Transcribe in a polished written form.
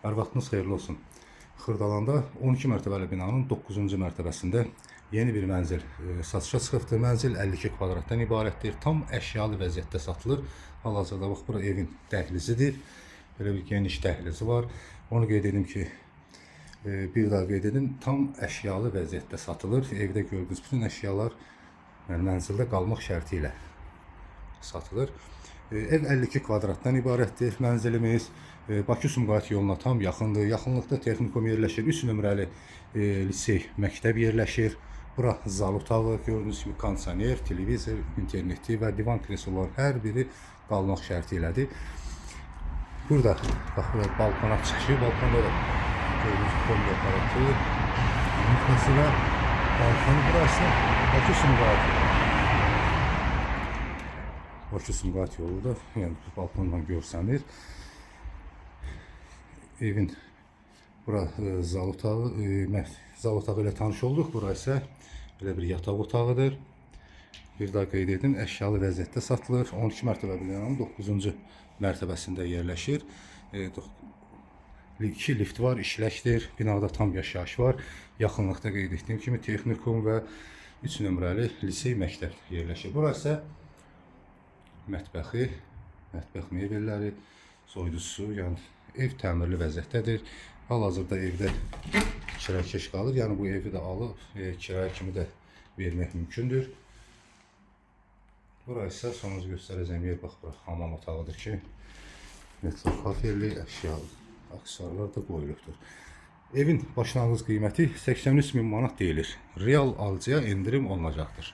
Hər vaxtınız xeyirli olsun. Xırdalanda 12 mərtəbəli binanın 9-cu mərtəbəsində yeni bir mənzil satışa çıxıbdır. Mənzil 52 kvadratdan ibarətdir. Tam əşyalı vəziyyətdə satılır. Hal-hazırda bax, bura evin dəhlizidir. Belə bir geniş dəhlizi var. Onu qeyd edim ki, bir daha qeyd edim, tam əşyalı vəziyyətdə satılır. Evdə gördüyünüz bütün əşyalar mənzildə qalmaq şərti ilə satılır. Ev 52 kvadratdan ibarətdir. Mənzilimiz Bakı-Sumqayıt yoluna tam yaxındır. Yaxınlıqda texnikum yerləşir. 3 nömrəli lisey, məktəb yerləşir. Bura zal otağı, gördüyünüz kimi kondisioner, televizor, interneti və divan kresloların hər biri qalmaq şərti ilədir. Burada bax, balkona çıxışı, balkonda da gördüyünüz kombi aparatı, mütləsi və balkonu burası Bakı-Sumqayıt yolu. Bakı-Sumqayıt yolu da yəni balkondan görsənir. Evin bura zal otağı, zal otağı ilə tanış olduq. Bura isə belə bir yataq otağıdır. Bir daha qeyd edin, əşyalı vəziyyətdə satılır. 12 mərtəbəli binanın 9-cu mərtəbəsində yerləşir. 2 lift var, işləkdir. Binada tam yaşayış var. Yaxınlıqda qeyd etdiyim kimi texnikum və 3 nömrəli lisey, məktəb yerləşir. Bura isə mətbəxi, mətbəx mebelləri, soyuducusu, yəni ev təmirli vəziyyətdədir. Hal-hazırda evdə kirayəkeş qalır. Yəni bu evi də alıb kirayə kimi də vermək mümkündür. Bura isə sonuncu göstərəcəyim yer, bax, bura hamam otağıdır ki, metro kafelli əşyalı aksesuarlar da qoyulubdur. Evin başlanğıc qiyməti 83.000 manat deyilir. Real alıcıya endirim olunacaqdır.